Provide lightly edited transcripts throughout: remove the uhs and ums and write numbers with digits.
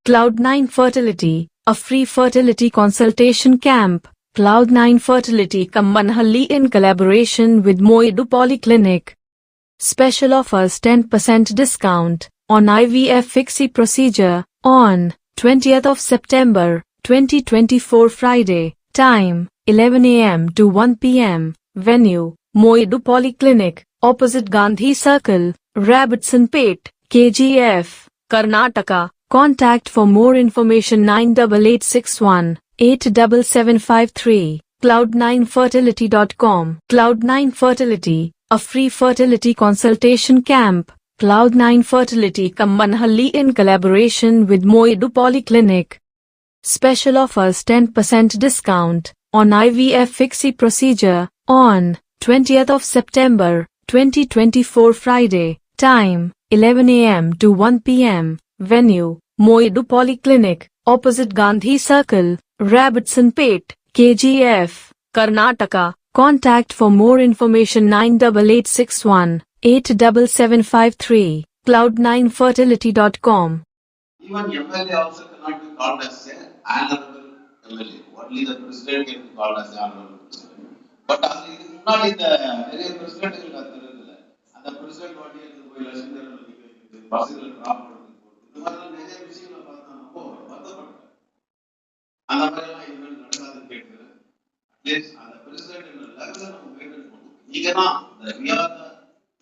Cloud9 Fertility, a free fertility consultation camp. Cloud9 Fertility Kambanhalli in collaboration with Moedu Polyclinic. Special offers: 10% discount on IVF FIXI procedure on 20th of September 2024 Friday. Time 11 a.m. to 1 p.m. Venue Moedu Polyclinic, opposite Gandhi Circle, Robertsonpet, KGF, Karnataka. Contact for more information 98861 87753. Cloud9fertility.com. Cloud9 Fertility, a free fertility consultation camp. Cloud9 Fertility Kambanhalli in collaboration with Moedu Polyclinic. Special offers: 10% discount on IVF FIXI procedure on 20th of September 2024 Friday. Time 11 a.m. to 1 p.m. Venue Moedu Polyclinic, opposite Gandhi Circle, Robertsonpet, KGF, Karnataka. Contact for more information 98861 87753. Cloud9fertility.com. Even MLA also cannot be called as an honorable MLA. Only the president can be called as an honorable president. But அதுக்கு முன்னாடி இந்த நிறைய பிரசிடென்ட்கள் கத்துறதுல அந்த president வாட்டி எடுத்து போய் லட்சம் பேர் பஸ்ஸில் டிராப் பண்ணுறது இந்த மாதிரிலாம் நிறைய விஷயங்களை பார்த்தா ரொம்ப வருத்தப்பட்டேன். அந்த மாதிரிலாம் இனிமேல் நடக்காதுன்னு கேட்கிறேன். அட்லீஸ்ட் அந்த பிரசிடென்ட் லெவலில் நம்ம மெயின்டைன் பண்ணணும். நீங்க தான் we are the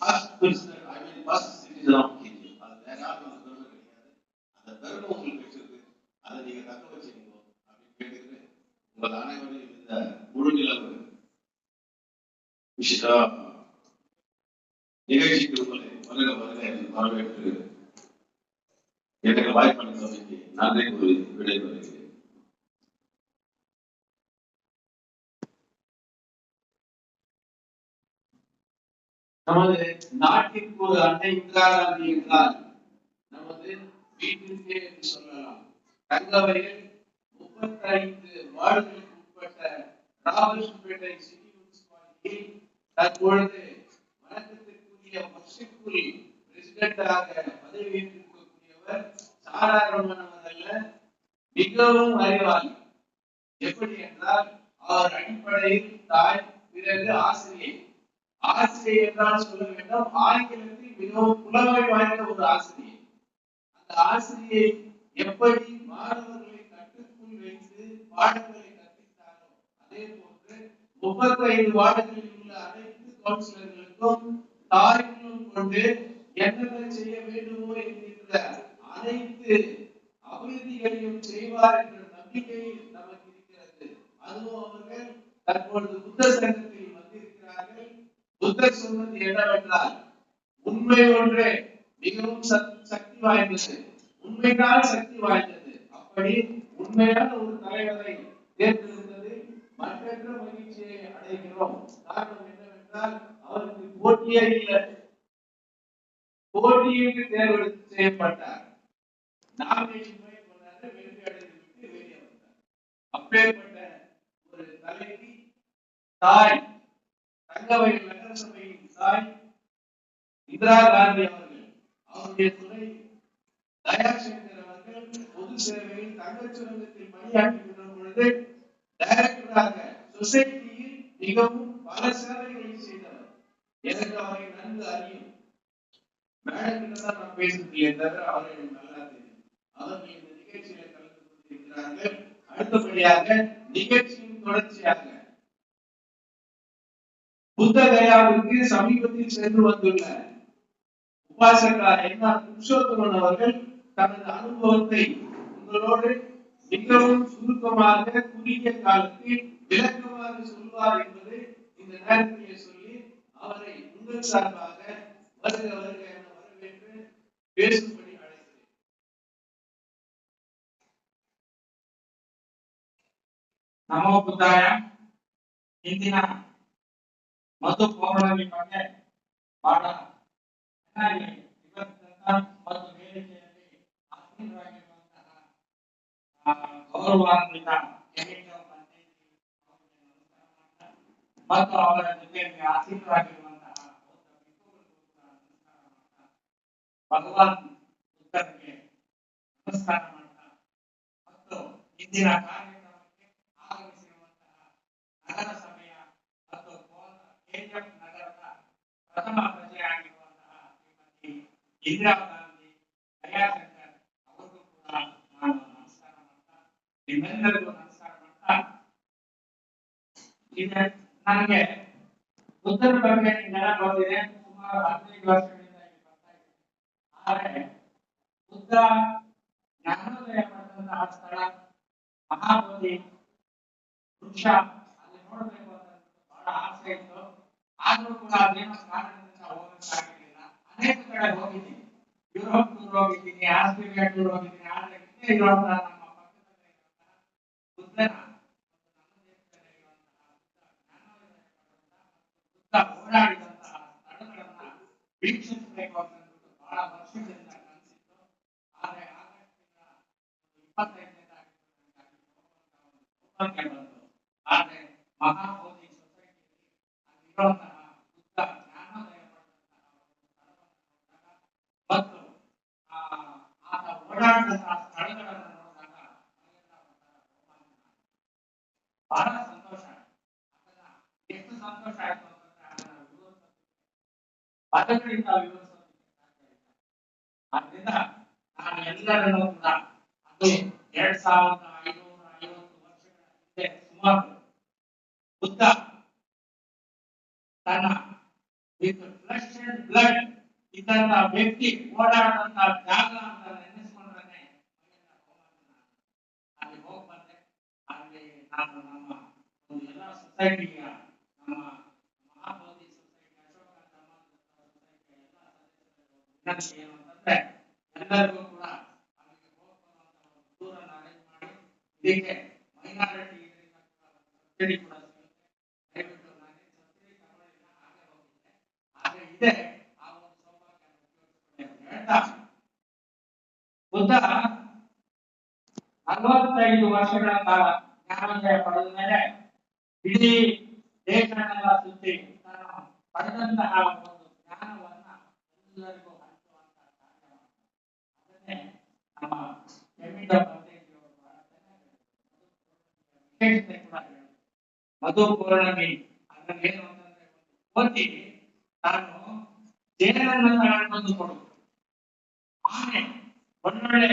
first president, I mean first citizen of Kenya. அது வேற யாரும் அந்த பெருமை கிடையாது. அந்த பெருமை உங்களுக்கு கிடைச்சிருக்கு. அதை நீங்க தக்க வச்சுக்கீங்க அப்படின்னு கேட்டுக்கிட்டு உங்கள் அனைவரையும் இந்த முழு நிலவு நிகழ்ச்சிக்கு உங்களை வரவேற்று எனக்கு வாய்ப்பளித்தமைக்கு நன்றி கூறி விடைபெறுகிறேன். நமது நாட்டிற்கு ஒரு அன்னை இந்திரா காந்தி என்றால் நமது வீட்டிற்கே என்று சொல்லலாம். தங்கவயல் 35 வார்டுகளுக்கு உட்பட்ட ராவல்பேட்டை சிட்டி முனிசிபாலிட்டியில் தற்பொழுது வணக்கத்திற்குரிய மர்சிக்குள் பிரசிடென்டாக பதவியேற்றிருக்கக்கூடியவர் சாதாரணமானவரல்ல, மிகவும் அறிவாளி. எப்படி என்றால் அவர் அடிப்படையில் தாய், பிறகு ஆசிரியர். ஆசிரியர் என்றால் சொல்ல வேண்டும், ஆங்கிலத்தில் மிகவும் புலமை வாய்ந்த ஒரு ஆசிரியர். அந்த ஆசிரியை எப்படி மாணவர்களை கட்டுக்குள் வைத்து பாடங்களை கற்பித்தாரோ அதே போன்று 35 வார்டுகளில் உள்ள அனைத்து கவுன்சிலர்களுக்கும் தாய்களும் கொண்டு என்னென்ன செய்ய வேண்டுமோ என்கின்ற அனைத்து அபிவிருத்திகளையும் செய்வார் என்ற நம்பிக்கை நமக்கு இருக்கிறது. அதுவும் அவர்கள் தற்பொழுது புத்த சங்கத்தில் வந்திருக்கிறார்கள். புத்தர் சொன்னது என்னவென்றால், உண்மை ஒன்றே மிகவும் சக்தி வாய்ந்தது, உண்மைதான் சக்தி வாய்ந்தது. அப்படி உண்மையான ஒரு தலைவரை தேர்ந்தெடுத்தது மற்றற்ற மகிழ்ச்சியை அடைகிறோம். காரணம் என்னவென்றால் அவருக்கு போட்டியே இல்லை, போட்டியின்றி தேர்வு செய்யப்பட்டார். நாமினேஷன் பண்ணாரு, வெற்றி அடைந்து விட்டு வெளியே வந்தார். அப்பேற்பட்ட ஒரு தலைவி, தாய், தங்கவயல் நகரசபையின் தாய் இந்திரா காந்தி அவர்கள், அவருடைய துணை தயாசங்கர் அவர்கள் பொது சேவையில் தங்கச் சுரங்கத்தில் பணியாற்றுகின்ற பொழுது டைரக்டராக சொசைட்டியில் மிகவும் பல சேவைகளை செய்தவர். எனக்கு அவரை நன்கு அறியும். மேடம் தான் நான் பேசுறதில்லை தவிர அவரை நல்லா தெரியும். அவர்கள் இந்த நிகழ்ச்சியில கலந்து கொண்டிருக்கிறார்கள். அடுத்தபடியாக நிகழ்ச்சியின் தொடர்ச்சியாக புத்த கயாவுக்கு சமீபத்தில் சென்று வந்துள்ள உபாசகா என்ஆர் புருஷோத்தமன் அவர்கள் தனது அனுபவத்தை உங்களோடு மிகவும் சுருக்கமாக குறுகிய காலத்தில் விளக்கமாக சொல்வார் என்பது இந்த நேரத்திலே சொல்லி அவரை உங்கள் சார்பாக வருக வருக என வரவேற்று பேசும்படி அழைக்கிறேன். நமோ புத்தாய. ಇಂದಿನ ಮಧು ಪೌರ್ಣಮಿ ಬಗ್ಗೆ ಬಹಳ ಚೆನ್ನಾಗಿ ಇವತ್ತಿನ ಮತ್ತು ವೇದಿಕೆಯಲ್ಲಿ ಆಸೀನರಾಗಿರುವಂತಹ ಗೌರವಾನ್ವಿತ ಮತ್ತು ಅವರ ಜೊತೆಯಲ್ಲಿ ಆಸೀನರಾಗಿರುವಂತಹ ಭಗವಾನ್ ಬುದ್ಧನಿಗೆ ನಮಸ್ಕಾರ ಮಾಡ್ತಾ ಇಂದಿನ ಕಾರ್ಯಕ್ರಮಕ್ಕೆ ಆಗಮಿಸಿರುವಂತಹ ನಗರಸಭೆಯ ಮತ್ತು ಕೆಜಿಎಫ್ ನಗರದ ಪ್ರಥಮ ಪ್ರಜೆಯಾಗಿರುವಂತಹ ಶ್ರೀಮತಿ ಇಂದಿರಾ ಗಾಂಧಿ ದಯಾಶಂಕರ್ ಅವರಿಗೂ ಕೂಡ ನಾನು ನಮಸ್ಕಾರ ಮಾಡ್ತಾ ನಿಮ್ಮೆಲ್ಲರಿಗೂ ನಮಸ್ಕಾರ ಮಾಡ್ತಾ ಇದೆ. ನನಗೆ ಬುದ್ಧರ ಬಗ್ಗೆ ನೆನಪು ಬಂದಿದೆ. ಸುಮಾರು 15 ವರ್ಷಗಳಿಂದ ಇಲ್ಲಿ ಬರ್ತಾ ಇದೆ. ಆದರೆ ಬುದ್ಧ ಜ್ಞಾನೋದಯ ಪಡೆದಂತಹ ಸ್ಥಳ ಮಹಾಬೋಧಿ ವೃಕ್ಷ ಅಲ್ಲಿ ನೋಡಬೇಕು ಅಂತ ಬಹಳ ಆಸೆ ಇತ್ತು. ಆದ್ರೂ ಕೂಡ ಅದೇನೋ ಕಾರಣದಿಂದ ಹೋಗಕ್ಕಾಗಲಿಲ್ಲ. ಅನೇಕ ಕಡೆ ಹೋಗಿದ್ದೀನಿ, ಯುರೋಪ್ ಟೂರ್ ಹೋಗಿದ್ದೀನಿ, ಆಸ್ಟ್ರೇಲಿಯಾ ಟೂರ್ ಹೋಗಿದ್ದೀನಿ. ಆದ್ರೆ ಇಲ್ಲೇ ಇರುವಂತಹ ನಮ್ಮ ಪಕ್ಕದಲ್ಲೇ ಇರುವಂತಹ ಬುದ್ಧನ ಓಡಾಡಿದಂತಹ ಸ್ಥಳಗಳನ್ನ ವೀಕ್ಷಿಸಬೇಕು ಅಂತ ಬಹಳ ವರ್ಷಗಳಿಂದ ಕನಸಿತ್ತು. ಆದರೆ ಆಗಸ್ಟ್ 25ನೇ ತಾರೀಕು ಆದರೆ ಮಹಾಬೋಧಿ ಸೊಸೈಟಿಯಲ್ಲಿ ಅಲ್ಲಿರುವಂತಹ ಬುದ್ಧ ಜ್ಞಾನೋದಯ ಪಡೆದಂತಹ ಮತ್ತು ಆತ ಓಡಾಡಿದಂತಹ ಸ್ಥಳಗಳನ್ನು ನೋಡಿದಾಗ ಬಹಳ ಸಂತೋಷ. ಅದನ್ನ ಎಷ್ಟು ಸಂತೋಷ ಆಯ್ತು ಪದಗಳಿಂದ ವಿವರಿಸೋದಕ್ಕೆ ಸಾಧ್ಯ ಇಲ್ಲ. ಆದ್ದರಿಂದ ನಾನು ಎಲ್ಲರನ್ನೂ ಕೂಡ ಅದು 2550 ವರ್ಷಗಳ ಹಿಂದೆ ಸುಮಾರು ಬುದ್ಧ ತನ್ನ ವಿತ್ ಫ್ಲೆಶ್ ಅಂಡ್ ಬ್ಲಡ್ ಇದ್ದಂತಹ ವ್ಯಕ್ತಿ ಓಡಾಡುವಂತಹ ಜಾಗ ಅಂತ ನೆನೆಸ್ಕೊಂಡ್ರೆ ಅಲ್ಲಿ ಹೋಗಿ ಬಂದೆ. ಅಲ್ಲಿ ನಾನು ನಮ್ಮ ಒಂದು ಎಲ್ಲ ಸೊಸೈಟಿಯ ನಮ್ಮ ಮಹಾಬೋಧಿ ಸೊಸೈಟಿ, ಅಶೋಕ ಸಮಾಜ ಏನು ಅಂತಂದ್ರೆ ಎಲ್ಲರಿಗೂ ಕೂಡ ಅಲ್ಲಿಗೆ ಹೋಗುವಂತಹ ಒಂದು ಟೂರನ್ನು ಅರೇಂಜ್ ಮಾಡಿ ಇದಕ್ಕೆ ಮೈನಾರಿಟಿ ಸಬ್ಸಿಡಿ ಕೂಡ ಸಿಗುತ್ತೆ. ದಯವಿಟ್ಟು ನಾನು ಸಬ್ಸಿಡಿ ತಗೊಳ್ಳಿಲ್ಲ, ಹಾಗೆ ಹೋಗಿದ್ದೆ. ಆದ್ರೆ ಇದೆ ಆ ಒಂದು ಸೌಭಾಗ್ಯ ಉಪಯೋಗಿಸಿಕೊಳ್ಳಿ ಅಂತ ಹೇಳ್ತಾ ಬುದ್ಧ 45 ವರ್ಷಗಳ ಕಾಲ ಜ್ಞಾನೋದಯ ಪಡೆದ ಮೇಲೆ ಇಡೀ ದೇಶನೆಲ್ಲ ಸುತ್ತಿ ತಾನು ಪಡೆದಂತಹ ಒಂದು ಜ್ಞಾನವನ್ನ ಎಲ್ಲರಿಗೂ ಹಂಚುವಂತಹ ಕಾರ್ಯ ಅದನ್ನೇ ನಮ್ಮ ವಿಶೇಷತೆ ಕೂಡ ಮಧು ಪೌರ್ಣಮಿ ಅದನ್ನೇನು ಅಂತಂದ್ರೆ ಕೋತಿ ತಾನು ಜೇನನ್ನು ತಗೊಂಡು ಕೊಡು, ಆನೆ ಒಳ್ಳೊಳ್ಳೆ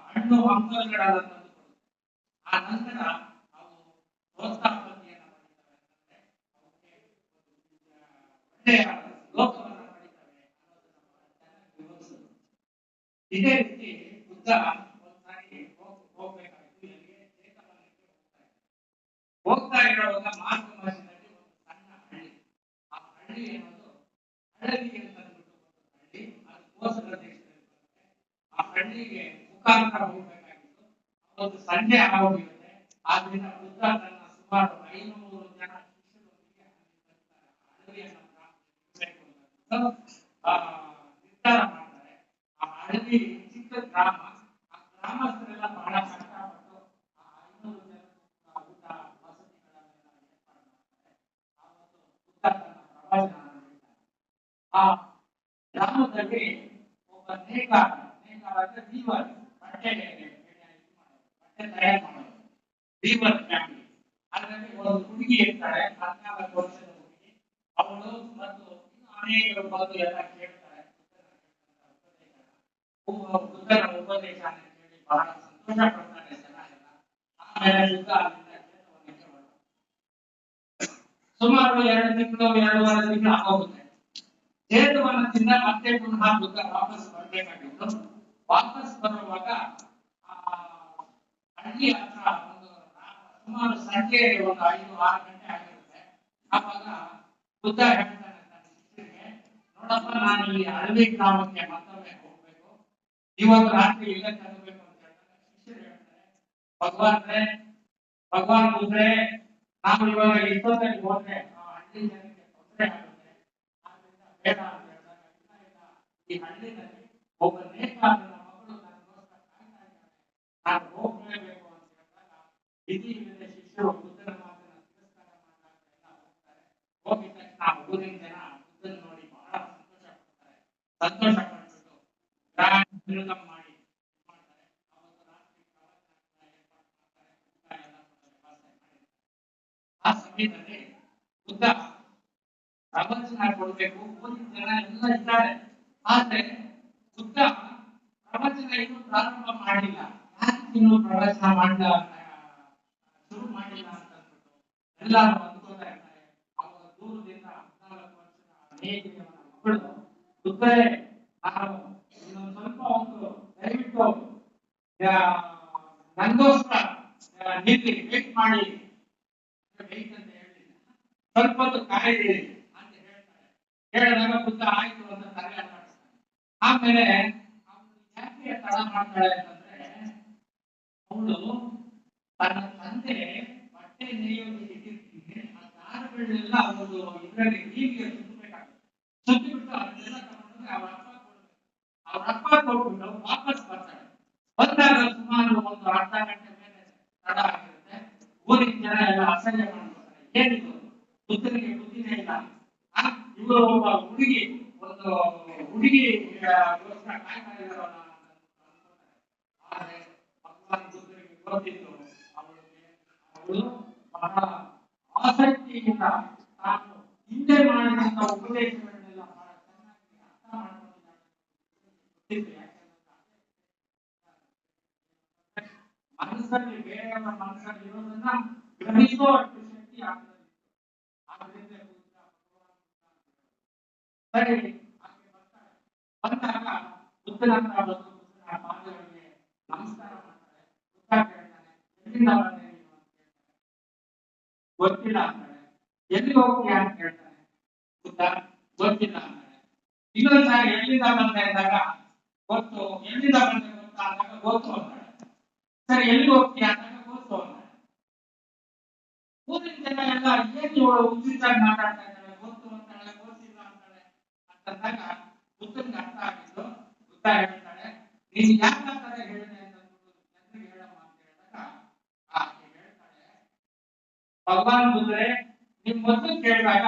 ಹಣ್ಣು ಹಂಪಲುಗಳನ್ನು ತಂದು ಕೊಡು. ಆ ನಂತರ ಅವು ಪ್ರೋತ್ಸಾಹತೆಯನ್ನು ಪಡಿತವೆ, ಅಂತಂದ್ರೆ ಅವಕ್ಕೆ ಒಳ್ಳೆಯ ಲೋಕವನ್ನು ಪಡಿತವೆ ಅನ್ನೋದನ್ನ ವಿವರಿಸುವುದು. ಇದೇ ರೀತಿ ಬುದ್ಧ ಒಂದ್ಸಾರಿ ಹೋಗ್ಬೇಕಾಗಿತ್ತು. ಎಲ್ಲಿಗೆ? ಜೇತವನಕ್ಕೆ ಹೋಗ್ತಾ ಇರುವಾಗ ಮಾರ್ಗ ಮಧ್ಯದಲ್ಲಿ ಒಂದು ಸಣ್ಣ ಹಳ್ಳಿ. ಆ ಹಳ್ಳಿ ಅನ್ನೋದು ಹಳದಿ ಅಂತ ಅಂದ್ಬಿಟ್ಟು ಒಂದು ಹಳ್ಳಿ, ಅದು ಕೋಸಲ ದೇಶದಲ್ಲಿ ಬರುತ್ತೆ. ಆ ಹಳ್ಳಿಗೆ ಮುಖಾಂತರ ಹೋಗ್ಬೇಕಾಗಿತ್ತು. ಒಂದು ಸಂಜೆ ಆಗೋಗಿರುತ್ತೆ. ಆದ್ರಿಂದ ಬುದ್ಧ ತನ್ನ ಸುಮಾರು 500 ಜನ ಶಿಷ್ಯರೊಂದಿಗೆ ಹಳ್ಳಿಯನ್ನು ಪ್ರಾರಂಭಿಸಬೇಕು ಅಂತ ನಿರ್ಧಾರ ಮಾಡ್ತಾರೆ. ಆ ಹಳ್ಳಿ ಚಿಕ್ಕ ಗ್ರಾಮ. ಆ ಗ್ರಾಮಸ್ಥರೆಲ್ಲ ಬಹಳ ಕಷ್ಟಪಟ್ಟು ಆ 500 ಜನ ಊಟ ವಸತಿಗಳನ್ನೆಲ್ಲ ಏರ್ಪಾಡು ಮಾಡ್ತಾರೆ. ಆವತ್ತು ಬುದ್ಧ ತನ್ನ ಪ್ರವಚನ ನೀಡ್ತಾರೆ. ಆ ಗ್ರಾಮದಲ್ಲಿ ಒಬ್ಬ ನೇಕಾರ ಅಂದ್ರೆ ವೀವರ್, ಬಟ್ಟೆ ತಯಾರು ಮಾಡೋದು ವೀವರ್ ಫ್ಯಾಮಿಲಿ. ಅದರಲ್ಲಿ ಒಂದು ಹುಡುಗಿ ಇರ್ತಾಳೆ, 14 ವರ್ಷದ ಹುಡುಗಿ. ಅವಳು ಮತ್ತು ಅನೇಕರು ಬಂದು ಎಲ್ಲ ಕೇಳ್ತಾರೆ ಬುದ್ಧನ ಉಪದೇಶ ಕೇಳಿ ಬಹಳ ಸಂತೋಷ ಪಡ್ತಾರೆ ಜನ ಎಲ್ಲ. ಆಮೇಲೆ ಬುದ್ಧ ಅಲ್ಲಿಂದ ಜೇತವನಕ್ಕೆ ಹೊರಟ. ಸುಮಾರು 2 ತಿಂಗಳು 2.5 ತಿಂಗಳು ಆಗೋಗುತ್ತೆ. ಜೇತವನದಿಂದ ಮತ್ತೆ ಪುನಃ ಬುದ್ಧ ವಾಪಸ್ ಬರಬೇಕಾಗಿತ್ತು. ವಾಪಸ್ ಬರುವಾಗ ಹಳ್ಳಿ ಹತ್ರ ಒಂದು ಸುಮಾರು ಸಂಜೆ ಒಂದು 5-6 ಗಂಟೆ ಆಗಿರುತ್ತೆ. ಆವಾಗ ಬುದ್ಧ ಹೇಳ್ತಾನೆ ತನ್ನ ಶಿಷ್ಯರಿಗೆ, ನೋಡಪ್ಪ, ನಾನು ಈ ಹಳ್ಳಿ ಗ್ರಾಮಕ್ಕೆ ಮತ್ತೊಮ್ಮೆ ಹೋಗ್ಬೇಕು, ಇವತ್ತು ರಾತ್ರಿ ಇಲ್ಲೇ ತರಬೇಕು ಅಂತ ಹೇಳ್ತಾರೆ. ಶಿಷ್ಯರು ಹೇಳ್ತಾರೆ, ಭಗವಾನ್ ಬುದ್ಧರೇ, ನಾವು ಇವಾಗ ಇಷ್ಟೊತ್ತಲ್ಲಿ ಹೋದ್ರೆ ಆ ಹಳ್ಳಿ ಜನಕ್ಕೆ ತೊಂದರೆ ಆಗುತ್ತೆ, ಆದ್ರಿಂದ ಬೇಡ ಅಂತ ಹೇಳಿದಾಗ, ಇಲ್ಲ ಈ ಹಳ್ಳಿನಲ್ಲಿ ಒಬ್ಬ ನೇಕಾರನ ಮಗಳು ನನಗೋಸ್ಕರ ಕಾಯ್ತಾ ಇದ್ದಾರೆ, ನಾನು ಹೋಗ್ಲೇಬೇಕು ಅಂತ ಹೇಳಿದಾಗ ವಿಧಿ ಇಲ್ಲದೆ ಶಿಷ್ಯರು ಬುದ್ಧನ ಮಾತನ್ನ ತಿರಸ್ಕಾರ ಮಾಡಿದಾಗ ಎಲ್ಲ ಹೋಗ್ತಾರೆ. ಹೋಗಿದ ತಕ್ಷಣ ಊರಿನ ಜನ ಬುದ್ಧನ ನೋಡಿ ಬಹಳ ಸಂತೋಷ ಪಡ್ತಾರೆ. ಸಂತೋಷ ಪಡ್ಬಿಟ್ಟು ಗ್ರಾಂಡ್ ವೆಲ್ಕಮ್ ಮಾಡಿ ಮಾಡ್ತಾರೆ. ಅವತ್ತು ರಾತ್ರಿ ಪ್ರವಚನ ಏರ್ಪಾಡು ಸಮಯದಲ್ಲಿ ಬುದ್ಧ ಪ್ರವಚನ ಕೊಡ್ಬೇಕು, ಓದಿದ ಜನ ಎಲ್ಲ ಇದ್ದಾರೆ. ಆದ್ರೆ ಬುದ್ಧ ಪ್ರವಚನ ಇನ್ನೂ ಪ್ರಾರಂಭ ಮಾಡಿಲ್ಲ. ಯಾಕೆ ಇನ್ನೂ ಪ್ರವಚನ ಶುರು ಮಾಡಿಲ್ಲ ಅಂತ ಅಂದ್ಬಿಟ್ಟು ಎಲ್ಲರೂ ಅಂದ್ಕೋತಾ ಇರ್ತಾರೆ. ಅವಾಗ ದೂರದಿಂದ 14 ವರ್ಷದ ನೇಗಿಯವನ ಮಗಳು ಬುದ್ಧರೇ, ನಾನು ಇನ್ನೊಂದು ಸ್ವಲ್ಪ ಒಂದು ದಯವಿಟ್ಟು ನಂಗೋಸ್ಕರ ನಿಲ್ಲಿ, ವೇಟ್ ಮಾಡಿ, ವೇಟ್ ಅಂತ ಹೇಳಿಲ್ಲ, ಸ್ವಲ್ಪ ಹೊತ್ತು ಕಾಯಿರಿ ಅಂತ ಹೇಳ್ತಾರೆ. ಹೇಳಿದಾಗ ಬುದ್ಧ ಆಯ್ತು ಅಂತ ತಲೆ ಅಲ್ಲಾಡಿಸ್ತಾನೆ. ಆಮೇಲೆ ಅವನು ಯಾಕೆ ತಡ ಮಾಡ್ತಾಳೆ ಅಂತಂದ್ರೆ, ಅವಳು ತನ್ನ ತಂದೆ ಬಟ್ಟೆ ನೇಯೋದಕ್ಕೆ ಇಟ್ಟಿರ್ತೀನಿ, ಆ ದಾರಗಳನ್ನೆಲ್ಲ ಅವಳು ಇದರಲ್ಲಿ ಹೀಗೆ ಸುತ್ತಬೇಕಾಗುತ್ತೆ. ಸುತ್ತಿಬಿಟ್ಟು ಅದನ್ನೆಲ್ಲ ತಗೊಂಡು ಅವ್ರ ಅಪ್ಪ ಕೊಡ್ಬೇಕು. ಅವ್ರ ಅಪ್ಪ ಕೊಟ್ಬಿಟ್ಟು ವಾಪಸ್ ಬರ್ತಾಳೆ. ಬಂದಾಗ ಸುಮಾರು ಒಂದು ಅರ್ಧ ಗಂಟೆ ಮೇಲೆ ತಡ ಆಗಿರುತ್ತೆ. ಊರಿನ ಜನ ಎಲ್ಲ ಅಸಹ್ಯ ಮಾಡ್ಕೊತಾರೆ. ಏನಿದು, ಬುದ್ಧನಿಗೆ ಬುದ್ಧಿನೇ ಇಲ್ಲ, ಇವರು ಒಬ್ಬ ಹುಡುಗಿ, ಒಂದು ಹುಡುಗಿಗೋಸ್ಕರ ಕಾಯ್ತಾ ಇದ್ದಾರಲ್ಲ ಅಂತ ಅನ್ಕೊತಾರೆ. ಆದ್ರೆ ಭಗವಾನ್ ಬುದ್ಧನಿಗೆ ಗೊತ್ತಿತ್ತು, ಅವಳು ಬಹಳ ಆಸಕ್ತಿಯಿಂದ ತಾನು ಹಿಂದೆ ಮಾಡಿದಂತ ಉಪದೇಶಗಳನ್ನೆಲ್ಲ ಬಹಳ ಚೆನ್ನಾಗಿ ಅರ್ಥ ಮಾಡ್ಕೊಂಡಿದ್ದಾಳೆ. ಮನಸ್ಸಲ್ಲಿ, ಬೇರೆಯವರ ಮನಸ್ಸಲ್ಲಿ ಇರೋದನ್ನ ಗ್ರಹಿಸೋ ಅಷ್ಟು ಶಕ್ತಿ ಆಗ್ತದೆ. ಆದ್ರಿಂದ ಸರಿ ಆಕೆ ಬರ್ತಾಳೆ. ಬಂದಾಗ ಬುದ್ಧನ ಹತ್ರ ಬಂದು ಬುದ್ಧನ ಪಾದಗಳಿಗೆ ನಮಸ್ಕಾರ ಮಾಡ್ತಾಳೆ. ಬುದ್ಧ ಕೇಳ್ತಾನೆ, ಎಲ್ಲಿಂದ ಬಂದೆ ನೀನು ಅಂತ ಕೇಳ್ತಾನೆ. ಗೊತ್ತಿಲ್ಲ ಅಂತಾಳೆ. ಎಲ್ಲಿ ಹೋಗ್ತೀಯ ಅಂತ ಕೇಳ್ತಾನೆ. ಬುದ್ಧ ಗೊತ್ತಿಲ್ಲ ಅಂತಾಳೆ. ಇನ್ನೊಂದ್ಸಾರಿ ಎಲ್ಲಿಂದ ಬಂದೆ ಅಂದಾಗ ಗೊತ್ತು. ಎಲ್ಲಿಂದ ಬಂದೆ ಗೊತ್ತಾ ಅಂದಾಗ ಗೊತ್ತು ಅಂತಾಳೆ. ಸರಿ ಎಲ್ಲಿ ಹೋಗ್ತೀಯ ಅಂದಾಗ ಗೊತ್ತು ಅಂತಾಳೆ. ಊರಿನ ಜನ ಎಲ್ಲ ಏನ್ ಇವಳು ಉಚಿತಾಗಿ ಮಾತಾಡ್ತಾ ಇದ್ದಾಳೆ, ಗೊತ್ತು ಅಂತಾಳೆ, ಗೊತ್ತಿಲ್ಲ ಅಂತಾಳೆ ಅಂತಂದಾಗ ಬುದ್ಧನಿಗೆ ಅರ್ಥ ಆಗಿದ್ದು. ಬುದ್ಧ ಹೇಳ್ತಾಳೆ, ನೀನ್ ಯಾಕ ತರ ಹೇಳಿದೆ ಅಂತ ಜನರಿಗೆ ಹೇಳಮ್ಮ ಅಂತ ಹೇಳಿದಾಗ ಆಕೆ ಹೇಳ್ತಾಳೆ, ಭಗವಾನ್ ಬುದ್ಧರೇ, ನಿಮ್ ಮೊದಲು ಕೇಳಿದಾಗ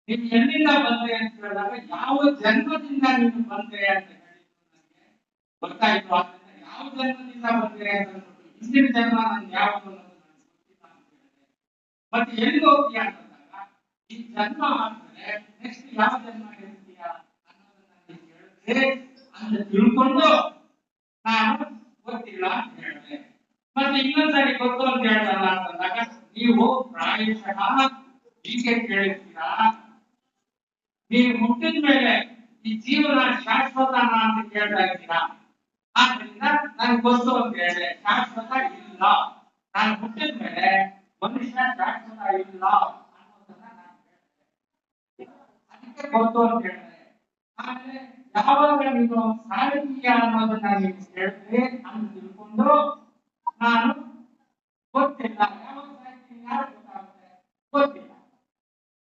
ನೀನ್ ಎಲ್ಲಿಂದ ಬಂದ್ರೆ ಅಂತ ಹೇಳಿದಾಗ ಯಾವ ಜನ್ಮದಿಂದ ನೀನು ಬಂದ್ರೆ ಅಂತ ಹೇಳಿದ್ದು ನನಗೆ ಗೊತ್ತಾಯ್ತು. ಆದ್ರಿಂದ ಯಾವ ಜನ್ಮದಿಂದ ಬಂದ್ರೆ ಅಂತ ಅಂದ್ಬಿಟ್ಟು ಹಿಂದಿನ ಜನ್ಮ ನನ್ಗೆ ಯಾವುದು ಅನ್ನೋದು ನನಗೆ ಗೊತ್ತಿಲ್ಲ ಅಂತ ಹೇಳಿದೆ. ಮತ್ತೆ ಎಲ್ಲಿ ಹೋಗ್ತೀಯ ಅಂತಂದಾಗ ಈ ಜನ್ಮ ಆದ್ಮೇಲೆ ನೆಕ್ಸ್ಟ್ ಯಾವ ಜನ್ಮ ಹೇಳ್ತೀಯ ಅನ್ನೋದನ್ನ ನೀನು ಹೇಳಿದ್ರೆ ಅಂತ ತಿಳ್ಕೊಂಡು ನಾನು ಗೊತ್ತಿಲ್ಲ ಅಂತ ಹೇಳಿದೆ. ಮತ್ತೆ ಇನ್ನೊಂದ್ಸರಿ ಗೊತ್ತು ಅಂತ ಹೇಳಲ್ಲ ಅಂತಂದಾಗ ನೀವು ಪ್ರಾಯಶಃ ಹೀಗೆ ಕೇಳಿರ್ತೀರಾ, ನೀವು ಹುಟ್ಟಿದ ಮೇಲೆ ಈ ಜೀವನ ಶಾಶ್ವತನ ಅಂತ ಕೇಳ್ತಾ ಇರ್ತೀರಾ. ಆದ್ರಿಂದ ನನ್ಗೆ ಗೊತ್ತು ಅಂತ ಹೇಳಿದೆ, ಶಾಶ್ವತ ಇಲ್ಲ, ನಾನು ಹುಟ್ಟಿದ ಮೇಲೆ ಮನುಷ್ಯ ಶಾಶ್ವತ ಇಲ್ಲ ಅನ್ನೋದನ್ನ ನಾನು ಹೇಳಿದೆ, ಅದಕ್ಕೆ ಗೊತ್ತು ಅಂತ ಹೇಳಿದೆ. ಆಮೇಲೆ ಯಾವಾಗ ನೀನು ಸಾಹಿತ್ಯ ಅನ್ನೋದನ್ನ ನೀವು ಹೇಳಿದ್ರೆ ಅಂತ ತಿಳ್ಕೊಂಡು ನಾನು ಗೊತ್ತಿಲ್ಲ, ಯಾವಾಗ ಸಾಹಿತ್ಯ ಯಾರು ಗೊತ್ತಾಗುತ್ತೆ, ಗೊತ್ತಿಲ್ಲ.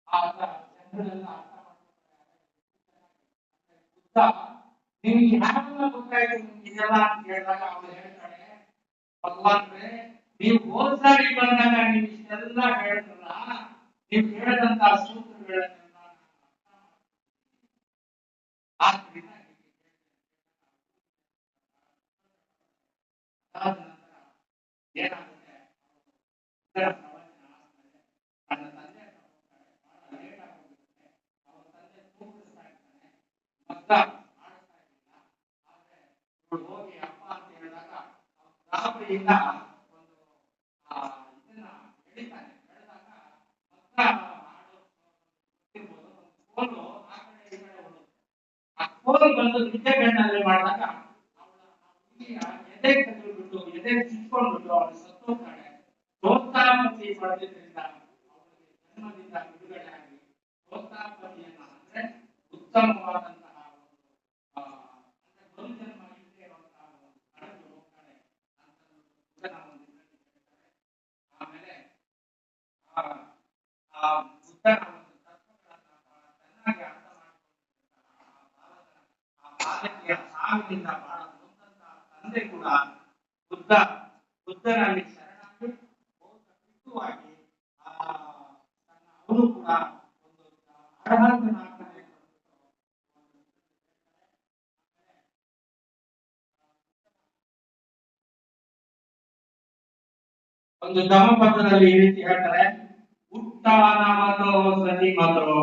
ಆಗ ಜನರೆಲ್ಲ ಅರ್ಥ ಮಾಡ್ಕೊಳ್ತಾರೆ. ನಿಮ್ಗೆ ಯಾರನ್ನ ಗೊತ್ತಾಯ್ತು ಇದೆಲ್ಲ ಅಂತ ಹೇಳಿದಾಗ ಅವ್ರು ಹೇಳ್ತಾರೆ, ಭಗವಾನ್ರೆ, ನೀವು ಹೋದ್ ಸಾರಿ ಬಂದಾಗ ನೀವು ಇಷ್ಟೆಲ್ಲ ಹೇಳಿದ್ರಲ್ಲ, ನೀವು ಹೇಳಿದಂತ ಸೂತ್ರಗಳನ್ನೆಲ್ಲ ಆದ್ರಿಂದ ಅದಾದ ನಂತರ ಏನಾಗುತ್ತೆ, ಇದರ ಪ್ರವಚನ ಆದ್ಮೇಲೆ ತನ್ನ ತಂದೆ ಹತ್ರ ಹೋಗ್ತಾಳೆ. ಬಹಳ ಲೇಟ್ ಆಗೋಗುತ್ತೆ. ಅವರ ತಂದೆ ಕೂಗಿಸ್ತಾ ಇರ್ತಾನೆ, ಮಗ ಆಡ್ತಾ ಇರಲಿಲ್ಲ. ಆದ್ರೆ ಇವಳು ಹೋಗಿ ಅಪ್ಪ ಅಂತ ಹೇಳಿದಾಗ ಗಾಬರಿಯಿಂದ ಒಂದು ಇದನ್ನ ಎಳಿತಾನೆ. ಎಳೆದಾಗ ಮಗ ಆಡೋ ಗೊತ್ತಿರ್ಬೋದು, ಒಂದು ಕೋಲು ಆ ಕಡೆ ಈ ಕಡೆ ಹೊಡುತ್ತೆ. ಆ ಕೋಲು ಬಂದು ನಿದ್ದೆ ಕಣ್ಣಲ್ಲಿ ಮಾಡಿದಾಗ ಅವಳ ಹುಡುಗಿಯ ಎದೆ ಕಟ್ಟಿಬಿಟ್ಟು, ಎದೆ ಚಿಚ್ಕೊಂಡ್ಬಿಟ್ಟು ಅವಳು ಸತ್ತೋಗ್ತಾಳೆ. ಸೋತಾಪತಿ ಪಡೆದಿದ್ದರಿಂದ ಅವಳಿಗೆ ಜನ್ಮದಿಂದ ಬಿಡುಗಡೆ ಆಗಿ ಸೋತಾಪತಿಯನ್ನ ಅಂದ್ರೆ ಉತ್ತಮವಾದಂತಹ ಅಂದ್ರೆ ಮರುಜನ್ಮ ಇಲ್ಲದೆ ಇರುವಂತಹ ಒಂದು ಕಡೆಗೆ ಹೋಗ್ತಾಳೆ ಅಂತ ಬುದ್ಧನ ಒಂದು ಇದರಲ್ಲಿ ಹೇಳ್ತಾರೆ. ಆಮೇಲೆ ಬುದ್ಧನ ಒಂದು ತತ್ವಗಳನ್ನ ಬಹಳ ಚೆನ್ನಾಗಿ ಅರ್ಥ ಮಾಡಿಕೊಂಡಿರುವಂತಹ ಆ ಬಾಲಕಿಯ ಸಾವಿನಿಂದ ಬಹಳ ನೊಂದಂತಹ ತಂದೆ ಕೂಡ ಬುದ್ಧನಲ್ಲಿ ಶರಣಾಗಿ ಬೌದ್ಧವಾಗಿ ಅವನು ಕೂಡ ಒಂದು ಅರ್ಹಂತನಾಗ್ತಾನೆ. ಒಂದು ಧಮ್ಮಪದದಲ್ಲಿ ಈ ರೀತಿ ಹೇಳ್ತಾರೆ, Uttanavato sadimato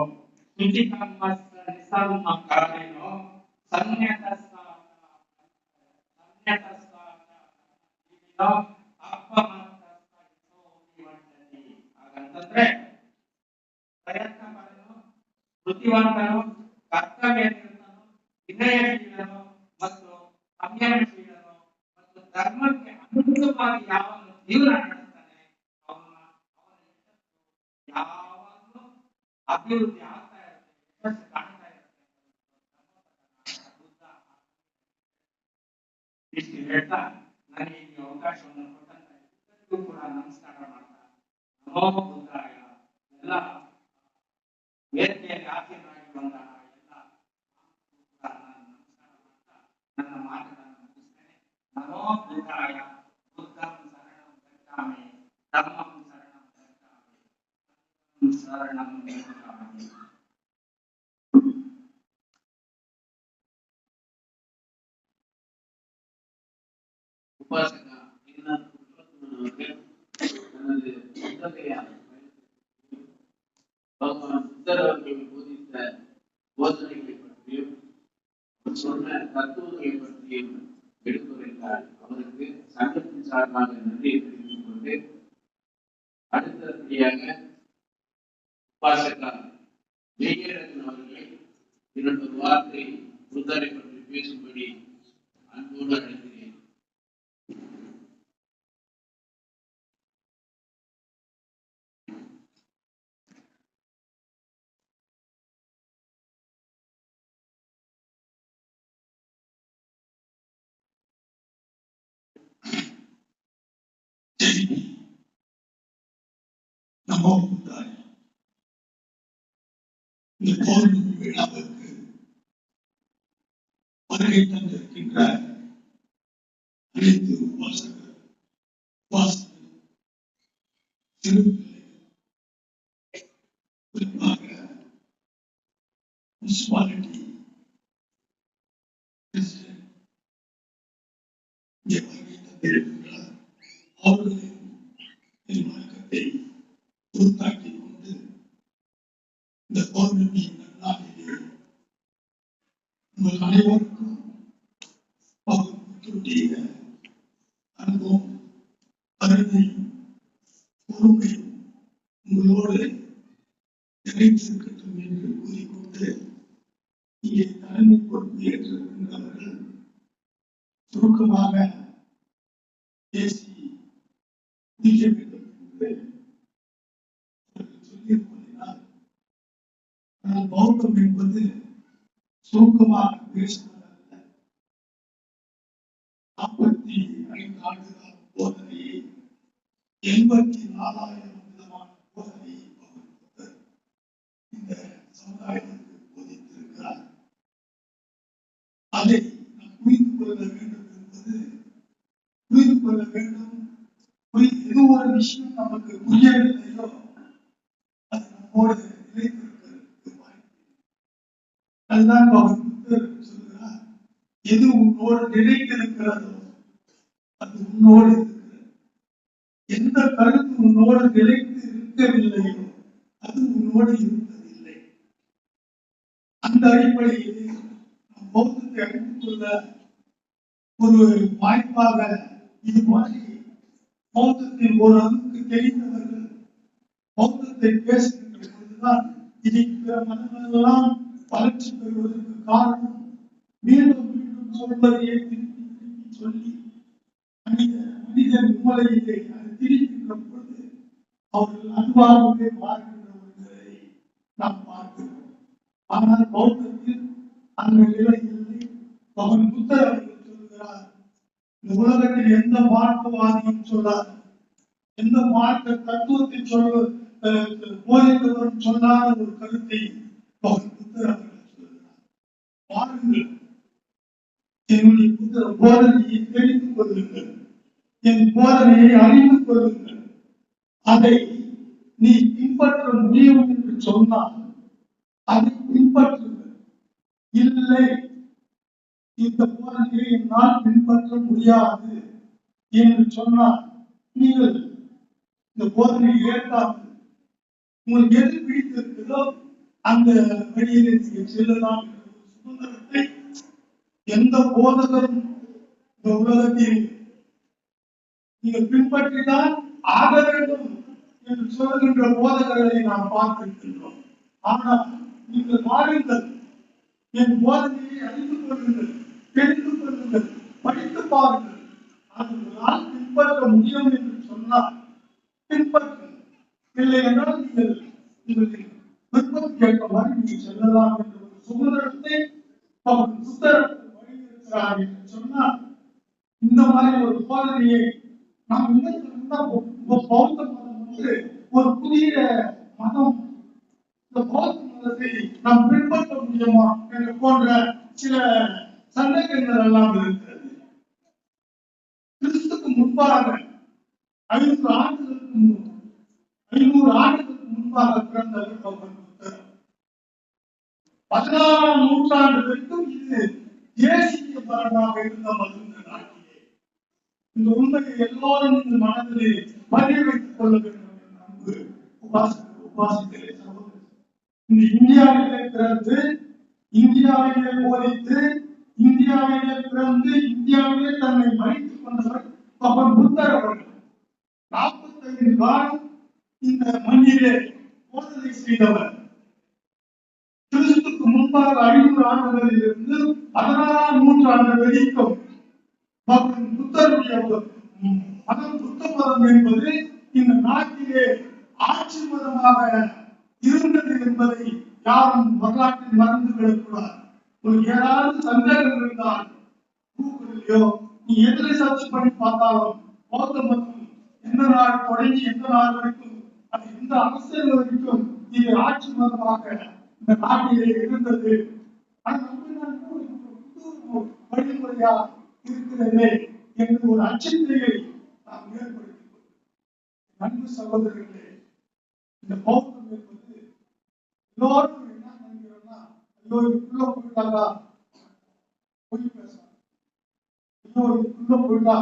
Suchikamassa nisammakarino Sanyatasata Sanyatasata Divino Appamattasta Vivantati ಹಾಗಂತಂದ್ರೆ ಪ್ರಯತ್ನ ಪಡಲು ಬುದ್ಧಿವಂತನು ಕರ್ತವ್ಯನಿರತನು ವಿನಯಶೀಲನು ಮತ್ತು ಸಂಯಮಶೀಲನು ಮತ್ತು ಧರ್ಮಕ್ಕೆ ಅನುಗುಣವಾಗಿ ಯಾವನು ಜೀವನ ನಡೆಸ್ತಾನೆ ಅವನ ಯಾವಾಗಲೂ ಅಭಿವೃದ್ಧಿ ಆಗ್ತಾ ಇರುತ್ತೆ, ಯಶಸ್ಸು ಕಾಣ್ತಾ ಇರುತ್ತೆ. ಇಷ್ಟು ಹೇಳ್ತಾ ನನಗೆ ಈ ಅವಕಾಶವನ್ನು ಕೊಟ್ಟಂತ ಎಲ್ಲರಿಗೂ ಕೂಡ ನಮಸ್ಕಾರ ಮಾಡ್ತಾ ನಮೋ ಬುದ್ಧಾಯ ಎಲ್ಲ ವೇದಿಕೆಯಲ್ಲಿ ಆಸೀನರಾಗಿರುವಂತಹ ಎಲ್ಲ ಕೂಡ ನಾನು ನಮಸ್ಕಾರ ಮಾಡ್ತಾ ನನ್ನ ಮಾತುಗಳನ್ನು ಮುಗಿಸ್ತೇನೆ. ನಮೋ ಬುದ್ಧಾಯ ಬುದ್ಧಂ ಶರಣಂ ಗಚ್ಚಾಮಿ ಧಮ್ಮಂ ಶರಣಂ ಗಚ್ಚಾಮಿ ಶರಣಂ ಗಚ್ಚಾಮಿ. ಉಪಾಸಕ ಪುರುಷೋತ್ತಮನವರಿಗೆ ತನது புத்தகைய பகவான் புத்தர் அவர்கள் போதித்த போதனைகளை பற்றியும் சொன்ன தத்துவங்களை பற்றியும் எடுத்துரைத்தார். அவருக்கு சங்கத்தின் சார்பாக நன்றியை தெரிவித்துக் கொண்டு அடுத்தபடியாக உபாசகா ஜெயரத்ன அவர்களை இரண்டு வார்த்தை புத்தரை பற்றி பேசும்படி அன்போடு அழைக்கிறேன். நமோ புத்தாய. இந்த பௌர்ணமி விழாவிற்கு வருகை தந்திருக்கின்ற அனைத்து உபாசகர் உபாசகர் சிறு பிள்ளைகள், குறிப்பாக முனிசிபாலிட்டி பிரசிடென்ட் இங்கே வருகை தந்திருக்கின்றார். அவர்களையும் என் வணக்கத்தை உருத்தாக்கிக் கொண்டு இந்த பௌர்ணமி நன்னாளிலே உங்கள் அனைவருக்கும் பகவத்துடைய அன்பும் கருணையும் பொறுமையும் உங்களோடு நிறைந்திருக்கட்டும் என்று கூறிக்கொண்டு இங்கே தலைமை பொறுப்பு ஏற்றிருக்கின்றவர்கள் சுருக்கமாக பேசி முடிக்க வேண்டும் என்று சொல்லியிருப்பதினால் ஆனால் பௌத்தம் என்பது சுருக்கமாக பேசுவதல்ல. 45 ஆண்டுகால போதனையை 84,000 விதமான போதனையை பகவத்கீதை இந்த சமுதாயத்திற்கு போதித்திருக்கிறார். அதை நாம் புரிந்து கொள்ள வேண்டும் என்பது புரிந்து கொள்ள வேண்டும். எது ஒரு விஷயம் நமக்கு புரியவில்லையோ அது நம்மோடு நிலைத்திருக்கிறதுக்கு வாய்ப்பு. அதுதான் பகவத்கீதை சொல்கிறார், எது உன்னோடு நிலைத்திருக்கிறதோ அது உன்னோடு இருக்கிறது. எந்த கருத்து உன்னோடு நிலைத்து இருக்கவில்லையோ அது உன்னோடு இருப்பதில்லை. அந்த அடிப்படையில் நம் பௌத்தத்தை அறிந்து கொள்ள ஒரு வாய்ப்பாக இது மாதிரி பௌத்தத்தின் ஒரு அளவுக்கு தெரிந்தவர்கள் பௌத்தத்தை பேசுகின்ற பொழுதுதான் இருக்கிற மனமெல்லாம் வளர்ச்சி பெறுவதற்கு காரணம் மீண்டும் மீண்டும் சொல்வதையே திருப்பி திருப்பி சொல்லி மனிதன் மூளையிலே அது திரிக்கின்ற பொழுது அவர்கள் அன்பாகவே மாறுகின்ற ஒன்றை நாம் பார்க்கிறோம். ஆனால் பௌத்தத்தில் அந்த நிலை இல்லை. அவன் புத்தர் அவர்கள் சொல்கிறார், இந்த உலகத்தில் எந்த மார்க்கவாதியும் சொல்லார், எந்த மார்க்க தத்துவத்தை போதித்தவரும் சொல்லாத ஒரு கருத்தை அவன் புத்தர் அவர்கள் சொல்கிறார். பாருங்கள், என்னுடைய புத்தர் போதனையை தெரிந்து கொள்ளுங்கள், என் போதனையை அறிந்து கொள்ளுங்கள், அதை நீ பின்பற்ற முடியும் என்று சொன்னால் அதை பின்பற்றுங்கள். இல்லை, இந்த போதனையை என்னால் பின்பற்ற முடியாது என்று சொன்னால் நீங்கள் இந்த போதனையை ஏற்காமல் உங்களுக்கு எது பிடித்திருக்குதோ அந்த வழியில நீங்க செல்லலாம் என்ற ஒரு சுதந்திரத்தை எந்த போதகரும் இந்த உலகத்தில் நீங்கள் பின்பற்றிதான் ஆக வேண்டும் என்று சொல்கின்ற போதகர்களை நாம் பார்த்திருக்கின்றோம். ஆனால் நீங்கள் வாருங்கள், என் போதனையை அறிந்து கொள்ளுங்கள், தெரிந்து கொள்ளுங்கள், படித்து பாருங்கள், அதனால் பின்பற்ற முடியும் என்று சொன்னால் பின்பற்றுங்கள். இல்லை என்றால் நீங்கள் உங்களின் விருப்பம் ஏற்ற மாதிரி நீங்கள் செல்லலாம் என்ற ஒரு சுதந்திரத்தை புத்தகத்தில் வழியிருக்கிறார் என்று சொன்னால் இந்த மாதிரி ஒரு போதனையை நாம் பௌத்த மதம் வந்து ஒரு புதிய மதம், இந்த பௌத்த மதத்தை நாம் பின்பற்ற முடியுமா என்று போன்ற சில சந்தேகங்கள் எல்லாம் இருக்கிறது. கிறிஸ்துக்கு முன்பாக 500 ஆண்டுகளுக்கு முன்பாக பிறந்தவர் பகவான் புத்தர். 16ஆம் நூற்றாண்டு வரைக்கும் இது தேசிய மரபாக இருந்த மதம் நாட்டிலே. இந்த உண்மையை எல்லோரும் இந்த மனதிலே பதிய வைத்துக் கொள்ள வேண்டும் என்ற அன்பு உபாசிகளே சகோதரர். இந்த இந்தியாவிலே பிறந்து, இந்தியாவிலே போதித்து, இந்தியாவிலே பிறந்து, இந்தியாவிலே தன்னை மறைத்துக் கொண்டவர் பகவான் புத்தர் அவர்கள். 45 காலம் இந்த மண்ணிலே போதனை செய்தவர். கிறிஸ்துக்கு முன்பாக 500 ஆண்டுகளிலிருந்து 16ஆம் நூற்றாண்டு வரைக்கும் புத்தருடைய மதம், புத்த மதம் என்பது இந்த நாட்டிலே ஆட்சி மதமாக இருந்தது என்பதை யாரும் வரலாற்றில் மறந்து விடக்கூடாது. உங்களுக்கு ஏதாவது சந்தேகம் இருந்தால் கூகுளிலோ நீ எதிரை சர்ச் பண்ணி பார்த்தாலும் பௌத்த மதம் எந்த நாடு தொடங்கி எந்த நாடு வரைக்கும், அது எந்த அரசியல் வரைக்கும் இது ஆட்சி மதமாக இந்த நாட்டிலே இருந்தது. வழிமுறையா இருக்கிறதே என்று ஒரு அச்சத்தையை நாம் ஏற்படுத்திக் கொள்கிறோம். அன்பு சகோதரர்களே, இந்த பௌத்தம் என்பது எல்லோரும் என்ன நினைக்கிறோம்னா, ஐயோ இதுக்குள்ள போயிட்டாங்க பொய் பேசலாம், ஐயோ இதுக்குள்ள போயிட்டா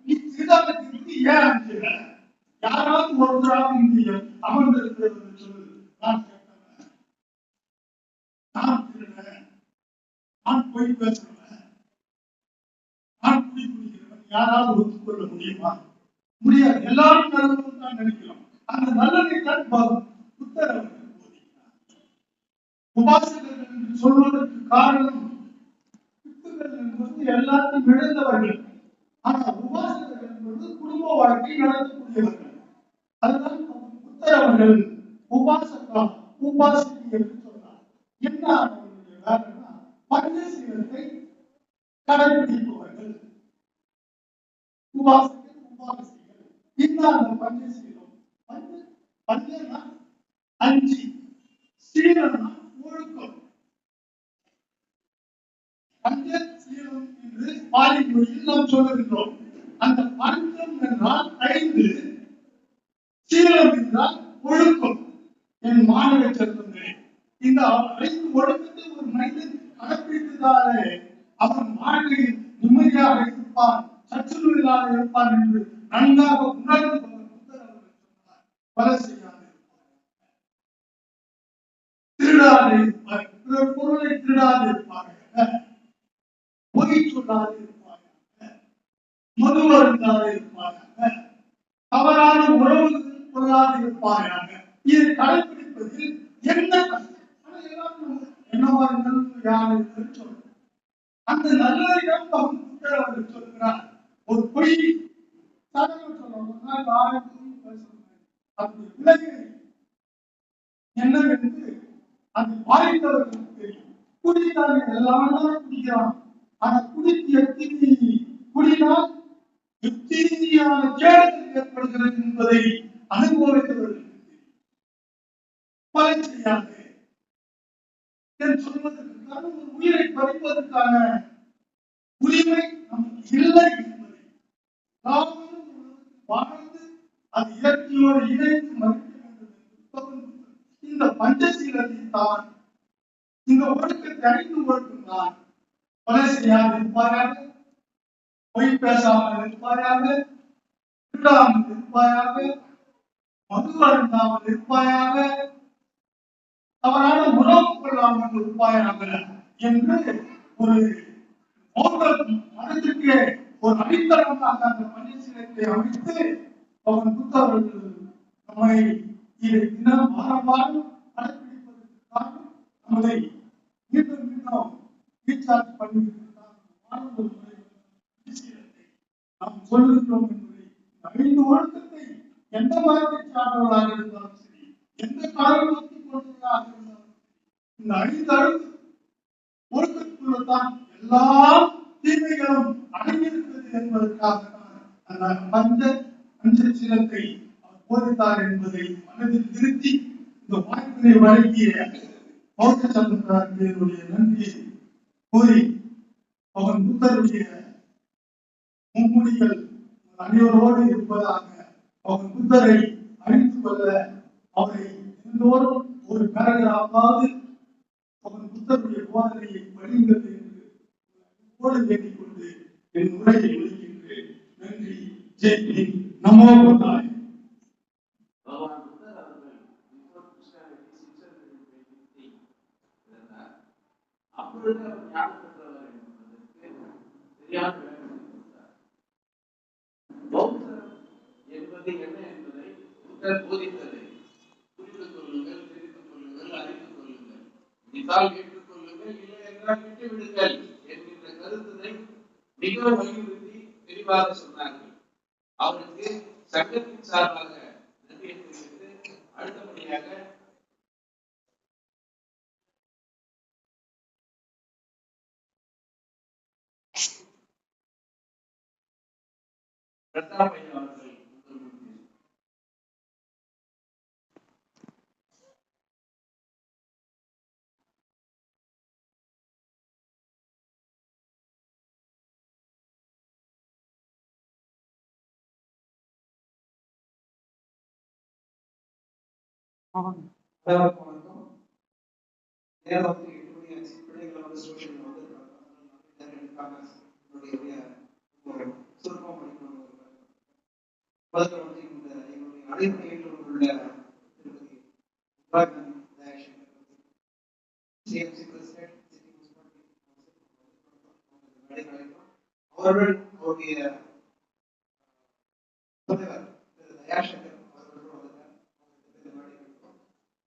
நீ திருடாதத்துக்கு ஏன் அனுப்பிற? யாராவது ஒருவராக இங்கே அமர்ந்திருக்கிறது சொல்லு, நான் கேட்டவன், நான் திருடேன், நான் பொய் பேசுறேன், நான் குடி குடிக்கிறவன், யாராவது ஒத்துக்கொள்ள முடியுமா? முடியாது. எல்லாரும் நல்லது தான் நினைக்கிறோம். அந்த நல்லதை தான் புத்தர் அவர்கள் போதிக்கிறார். உபாசகர்கள் என்று சொல்வதற்கு காரணம், பித்துகள் என்பது எல்லாத்தையும் இழந்தவர்கள். ஆனால் உபாசகர்கள் என்பது குடும்ப வாழ்க்கை நடத்தக்கூடியவர்கள். அதுதான் புத்தர் அவர்கள் உபாசகா உபாசிக்கு என்று சொன்னார். என்ன அவர்களுடைய வேலைன்னா, பஞ்சசீலத்தை கடைபிடிப்பவர்கள் உபாசகர், உபாசிகள். இந்த பஞ்சசீலம், பஞ்சனா 5, சீலம்னா ஒழுக்கம். பஞ்சசீலம் என்று பாலி மொழியில் நாம் சொல்லுகின்றோம். அந்த பஞ்சம் என்றால் 5, சீலம் என்றால் ஒழுக்கம். என் மாணவ செல்வங்களே, இந்த 5 ஒழுக்கத்தை ஒரு மனிதன் கடைபிடித்ததாலே அவன் வாழ்க்கையில் நிம்மதியாக இருப்பான், சச்சுறுதலாக இருப்பான் என்று நன்றாக உணர்ந்து கொலை செய்யாது இருப்பார், திருடாது இருப்பார், பிறர் பொருளை திருடாது இருப்பார்கள், பொய் சொல்லாது இருப்பார்கள், மது அருந்தாது இருப்பார்கள், தவறான உறவு கொள்ளாது இருப்பார்கள். இதை கடைபிடிப்பதில் என்ன கஷ்டம்? என்னவா இருந்தாலும் யாரு சொல்ற அந்த நல்லதைதான் புத்தர் அவர்கள் சொல்கிறார். ஒரு பொய் அப்படி விலகு என்னவென்று அது பாதித்தவர்களுக்கு தெரியும். குடித்தால் எல்லாம் குடிக்கிறான், ஆனா குடிக்கு எத்தனை குடினால் எத்தனையான கேடுகள் ஏற்படுகிறது என்பதை அனுபவித்தவர்களுக்கு கொலை செய்யாது என்று சொல்வதற்கான ஒரு உயிரை பறிப்பதற்கான உரிமை நமக்கு இல்லை என்பதை வாழ்ந்து அது இயற்கையோடு இணைந்து மதிக்க வேண்டும். இந்த பஞ்சசீலத்தை தான், இந்த ஒழுக்கத்தை 5 ஒழுக்கம் தான். கொலை செய்யாது இருப்பாயாக, பொய் பேசாமல் இருப்பாயாக, திருடாமல் இருப்பாயாக, மது அருந்தாமல் இருப்பாயாக, தவறான உறவு கொள்ளாமல் இருப்பாயாக என்று ஒரு மனதிற்கு ஒரு அடித்தளமாக அந்த பள்ளிச்சீலத்தை அமைத்து அவன் புத்தகர்கள் நம்மை இதை தினம் வாரம் வாரம் கடைபிடிப்பதற்காக நம்மளை மீண்டும் மீண்டும் ரீசார்ஜ் பண்ணுவதற்காக வாரம் ஒரு முறை பள்ளிச்சீலத்தை நாம் சொல்லுகிறோம் என்பதை 5 ஒழுக்கத்தை எந்த மதத்தை சார்ந்தவர்களாக இருந்தாலும் சரி, எந்த காரணத்தை கொண்டவர்களாக இருந்தாலும் இந்த 5 ஒழுக்கத்துக்குள்ளதான் எல்லா தீமைகளும் அடங்கியிருக்கிறது என்பதற்காக அந்த பஞ்சசீலத்தை போதித்தார் என்பதை மனதில் நிறுத்தி இந்த வாய்ப்பினை வழங்கிய பௌத்த சமூகத்திற்கு என்னுடைய நன்றியை கூறி அவன் புத்தருடைய மும்முடிகள் அனைவரோடு இருப்பதாக அவன் புத்தரை அழித்து கொள்ள அவரை எல்லோரும் ஒரு பேராவது அவன் புத்தருடைய போதனையை படியுங்கள் என்று வேண்டிக் கொண்டு என் உரையை முடிக்கின்றேன். நன்றி. ஜெய் ஹிந்த். நமோ புத்தாய். பகவான் புத்தர் அவர்கள் பிஃபோர் கிறிஸ்டியானிட்டி 650 இருந்தார். அப்பொழுது அவர் ஞானம் பெற்றவர் என்பதற்கு சரியான விளக்கம் கொடுத்தார். பௌத்தர் என்பது என்ன என்பதை புத்தர் போதித்ததை புரிந்து கொள்ளுங்கள், தெரிந்து கொள்ளுங்கள், அறிந்து கொள்ளுங்கள், இதால் ஏற்றுக்கொள்ளுங்கள், இல்லை என்றால் விட்டு விடுங்கள் என்கின்ற கருத்தினை மிகவும் வலியுறுத்தி விரிவாக சொன்னார்கள். அவருக்கு சங்கத்தின் சார்பாக நன்றியை தெரிவித்து அடுத்தபடியாக பிரதாபையா அவர்கள் வணக்கம். நேரம் வந்து 8 மணி ஆச்சு. பிள்ளைகளை வந்து ஸ்டேஷன்ல வந்துருக்காங்க. சுருக்கம் பண்ணிக்கணும். முதல்ல வந்து என்னுடைய அடைப்படையில் உள்ள திருப்பதி சிஎம்சி பிரசிடென்ட் அவர்கள் அவருடைய தலைவர் திரு தயாசங்கர்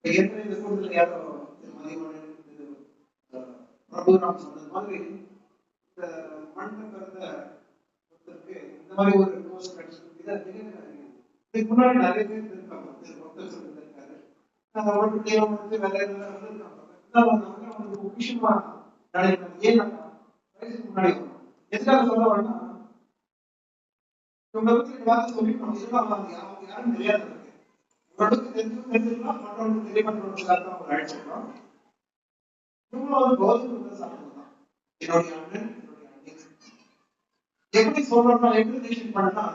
ஏற்கனவே இந்த கூட்டத்தில் யாரோ திரு மதிவாணன் திரு பிரபுராம் சொன்னது மாதிரி இந்த மண்ணை பிறந்த ஒருத்தருக்கு இந்த மாதிரி ஒரு போஸ்ட் கிடைச்சிருக்கு. இதுக்கு முன்னாடி நிறைய பேர் இருக்காங்க. திரு பக்தர் சொல்லியிருக்காரு. அவருக்கு தெய்வம் வந்து வேற இருக்காங்க. அவங்களுக்கு விஷயமா நடைபெறும். ஏன் வயசுக்கு முன்னாடி எதுக்காக சொல்ல வரேன்னா, உங்களை பத்தி வார்த்தை சொல்லிக்கணும். அவங்க யாரும் தெரியாது. ஓரளவுக்கு தெரிஞ்சுக்கலாம், மற்றவங்களுக்கு தெரியப்படுறதுக்காக தான் அவங்க அழைச்சிருக்கோம். இவங்களும் வந்து கௌதம் சாப்பிடுறது தான். என்னுடைய அண்ணன், என்னுடைய அண்ணன் எப்படி சொல்றோம்னா, எக்ஸ்பிளேஷன் பண்ணா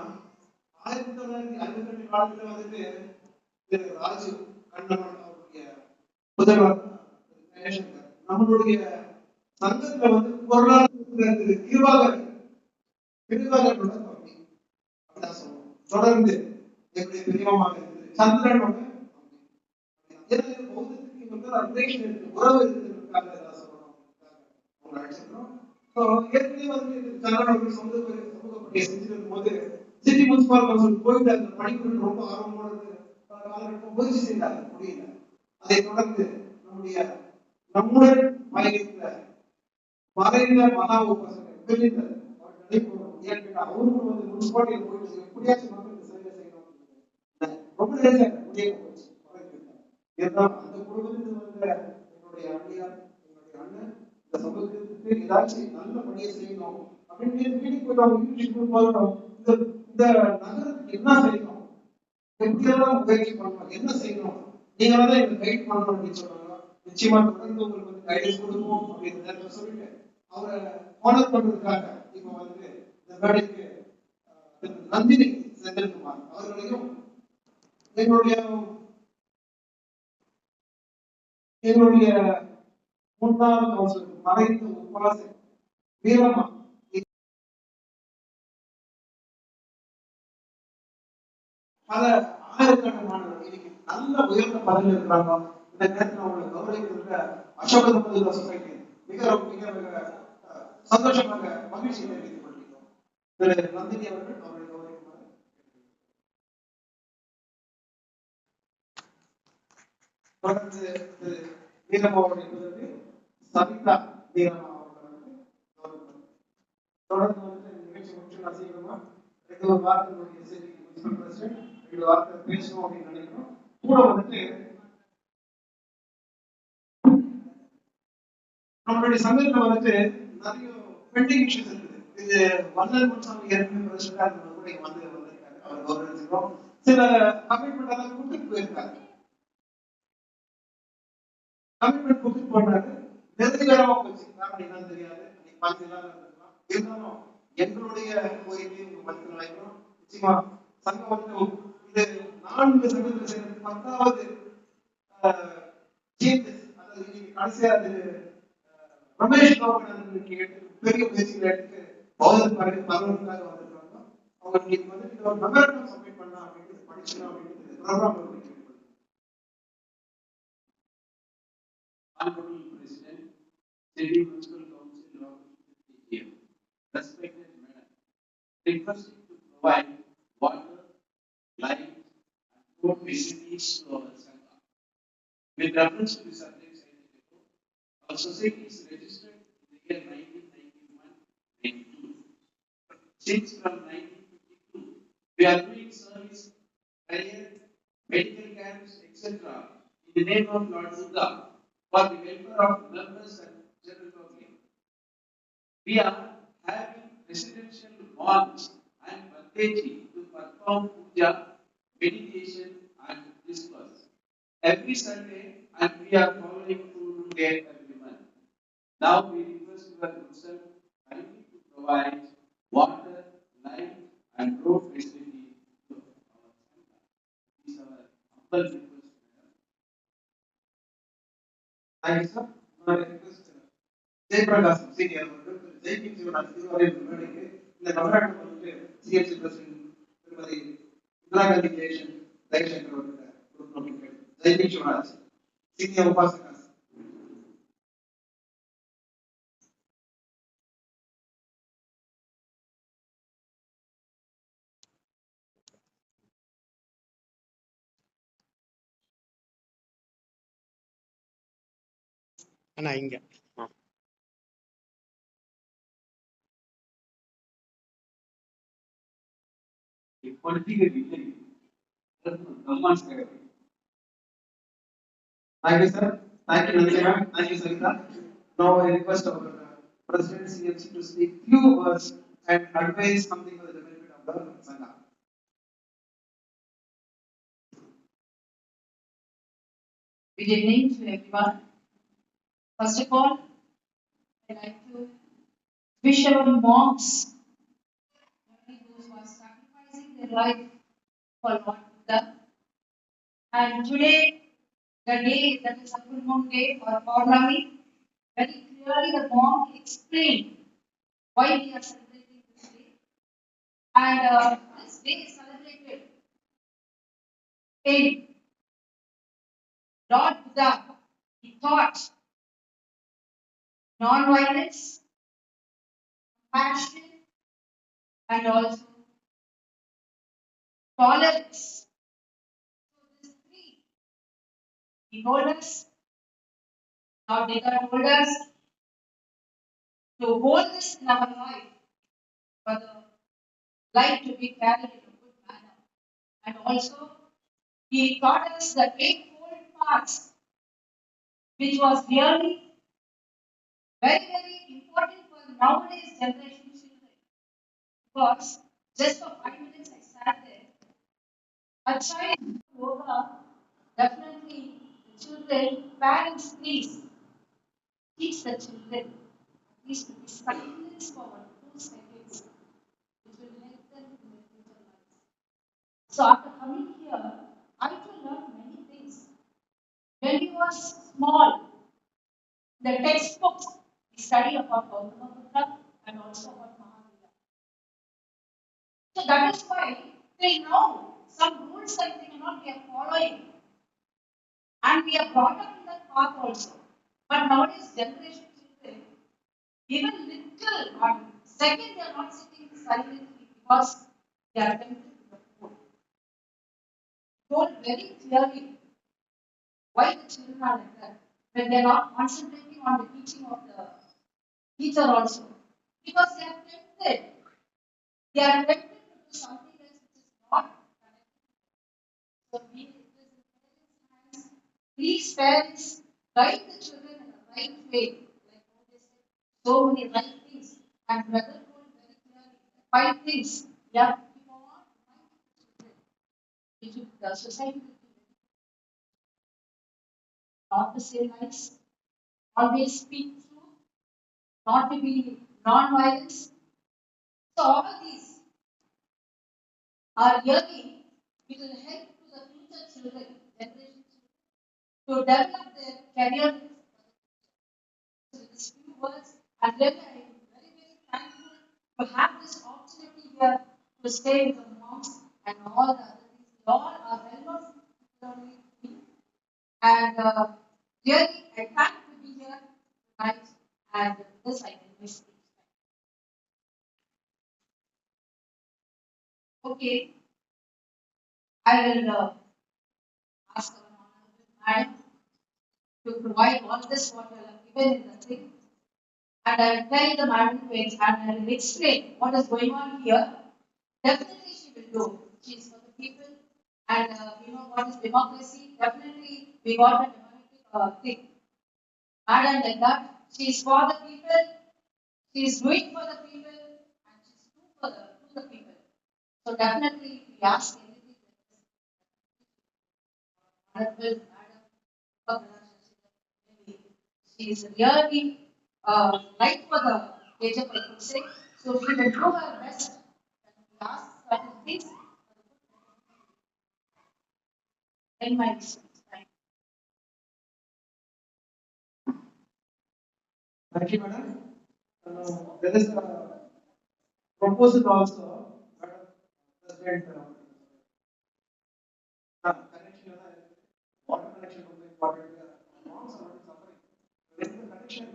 1952 காலத்துல வந்துட்டு திரு ராஜு கண்ணவன் அவருடைய முதல்வர் நம்மளுடைய சங்கத்துல வந்து பொருளாதார தீர்வாக பகுதி அப்படிதான் சொல்லுவோம். தொடர்ந்து எப்படி பெரியமாக இருக்குது சந்திரனோட உறவு இருக்கிறதுக்காக அவங்க அழைச்சிருக்கோம். ஏற்கனவே வந்து சந்திரனோட சமூகப்படியை செஞ்சிருக்கும் போது சிட்டி முனிசிபல் கவுன்சில் போயிட்டு அந்த படிப்புகள் ரொம்ப ஆர்வமோடு காலகட்டம் முயற்சி செய்தாங்க, முடியல. அதை தொடர்ந்து நம்முடன் பயணித்த மறைந்த மகா உபாசகர் அவரும் வந்து முனிசிபாலிட்டியில் போயிட்டு எப்படியாச்சும் மக்களுக்கு சேவை செய்யணும் ரொம்ப முடிய போச்சு. அந்த குடும்பத்தில் வந்த என்னுடைய அண்ணியார், என்னுடைய அண்ணன் இந்த சமூகத்துக்கு ஏதாச்சும் நல்ல பணியை செய்யணும் அப்படின்னு வீட்டுக்கு போய் அவங்க இந்த நகரத்துக்கு என்ன செய்யணும், எப்படியெல்லாம் முயற்சி பண்ணணும், என்ன செய்யணும், நீங்க தான் எங்களுக்கு கைட் பண்ணணும் அப்படின்னு சொன்னாங்க. நிச்சயமா தொடர்ந்து உங்களுக்கு வந்து கைடன்ஸ் கொடுப்போம் அப்படின்னு சொல்லிட்டு அவரை ஆனர் பண்றதுக்காக இப்ப வந்து இந்த வேலைக்கு நந்தினி செந்தில்குமார் அவர்களையும் எங்களுடைய முன்னாள் கவுன்சிலர் மறைந்த உபாசகர் வீரம்மா பல ஆயிரக்கணக்கான மாணவர்கள் இன்னைக்கு நல்ல உயர்ந்த பதவியில் இருக்கிறாங்க. இந்த நேரத்தில் அவங்களை கௌரவிக்கிற அசோக தம்பதிகள் சொசைட்டி மிக மிக மிக சந்தோஷமாக மகிழ்ச்சியை தெரிவித்துக் கொள்கிறோம். திரு நந்தினி அவர்கள் அவர்களை கௌரவிக்குமாறு. தொடர்ந்து திரு வீரமா என்பதற்கு சவிதா வீரமா அவர்கள் வந்து கௌரவிப்பார். தொடர்ந்து வந்து நிகழ்ச்சி முடிச்சு நான் சீக்கிரமா 2 வாரத்தினுடைய செய்தி பிரசிடென்ட் 2 வாரத்தை பேசணும் அப்படின்னு நினைக்கிறோம். கூட வந்துட்டு நம்மளுடைய சங்கத்துல வந்துட்டு நிறைய பெண்டிங் இஷ்யூஸ் இருக்குது. இது வல்லல் முன்சாமி ஏற்கனவே பிரசிடென்ட் கூட இங்க வந்திருக்காரு. அவர் கௌரவிச்சிருக்கோம். சில கமிட்மெண்ட் எல்லாம் கொடுத்துட்டு போயிருக்காரு. கமிட்மெண்ட் கொடுத்துட்டு போனாரு. நெருக்கடிகரமா போச்சு. காரணம் என்னன்னு தெரியாது. இன்னைக்கு பார்த்து எல்லாரும் இருக்கலாம். இருந்தாலும் எங்களுடைய கோரிக்கை உங்க மத்தியில் நினைக்கிறோம். நிச்சயமா சங்கம் வந்து இது 4 சங்கத்தில் சேர்ந்து 10வது சேஞ்சஸ். அதாவது இன்னைக்கு கடைசியா அது ரமேஷ் கவுண்டர் கேட்டு பெரிய முயற்சிகளை எடுத்து பௌத்தத்துக்காக பரவலுக்காக வந்திருக்காங்க. அவங்க இன்னைக்கு வந்து ஒரு மெமரண்டம் சப்மிட் பண்ணலாம் அப்படின்னு படிச்சுக்கலாம் அப்படின்னு program Honorable President, City Municipal Council of India, respected Madam, requesting to provide water, light, and food facilities to our Sangha. With reference to the subjects identified, our society is registered in the year 1991-92. Since from 1952, we are doing service, prayer, medical camps, etc. in the name of Lord Buddha for the welfare of members and general public. We are having residential monks and Bhateji to perform puja, meditation and discourse every Sunday, and we are following full day every month. Now we request your yourself kindly to provide water, light and road facility to our Sangha. This is our humble request. Thank you, sir. My request, Jayaprakash senior அவர்கள் ஜெய்பிங் சிவராஜ் இருவரையும் முன்னணிக்கு இந்த தமிழ்நாட்டில் வந்துட்டு CMC president திருமதி இந்திரா காந்தி ஜெயசங்கர் அவர்கள் ஜெய்பிங் Shivraj senior உபாசகா. அண்ணா இங்க Political delay. Commands. Thank you, sir. Thank you, Nandini ma'am. Thank you, Sarita. Now I request our President CMC to speak few words and advise something for the benefit of the Sangha. Good evening to everyone. First of all, I'd like to wish our monks, those who are sacrificing their life for Lord Buddha. And today, the day that is a full moon day or Paurnami, very clearly the monk explained why we are celebrating this day. And this day is celebrated in Lord Buddha. He taught non-violence, compassion, and also tolerance. So these three, he told us, Lord Buddha told us to hold this in our life for the life to be carried in a good manner. And also, he taught us the 8-fold paths, which was really very, very important for nowadays generation children. Because just for 5 minutes I sat there. A child yoga, definitely the children, parents, please teach the children at least to be silent for 2 seconds, which will help them in their future lives. So after coming here, I too learned many things. When we were small, the textbooks, we study about Gautama Buddha and also about Mahavira. So that is why till now some rules I think are not we are brought up in that path also. But nowadays, generation children, even little one second, they are not sitting silently because they are tempted to the food. Told very clearly why the children are like that when they are not concentrating on the teaching of the teacher also. Because they are tempted. They are tempted to do something else which is not connected. So we it is in parents' hands. Please parents guide the children in the right way. Like what they said, so many right things. And brother told very clearly, five things. Yeah, if you want to mind the children, the society will be not to say lies, always speak truth, not to be non-violence. So all of these are really will help to the future children, generation children, to develop their career. So with these few words, and really I am very, very thankful to have this opportunity here to stay with the monks and all the other things. They all are well known to me. And really, I thank to be here tonight, and this I can miss. Okay, I will ask our honorable madam to provide all this what you have given in the thing, and I will tell the madam to and I will explain what is going on here. Definitely, she will do. She is for the people, and we know what is democracy. Definitely, we got a democratic thing. Madam like that, she is for the people. She is doing for the people and she is true for to the people. So definitely we ask anything that is honorable madam, she is really right for the KJP, I could say. So she will do her best and we ask certain things in my experience. Thank you, madam. There is a proposal also, madam, President, connection, water connection is important. Monks are not suffering. When the connection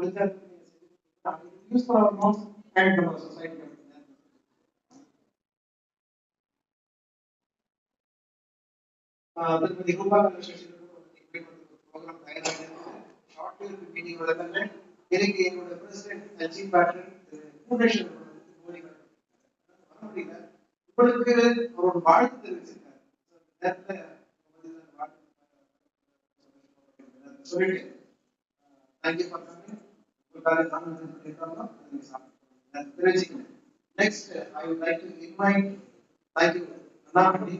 is used for our monks and the society. The Rupa program shortly meeting எனக்கு என்னோட president Ajith பாட்டன் foundation உங்களுக்கு ஒரு வாழ்த்து தெரிவிச்சிருக்காரு சொல்லிட்டு thank you for coming தெரிவிச்சுக்கிறேன். Next I would like to invite thank you Annamani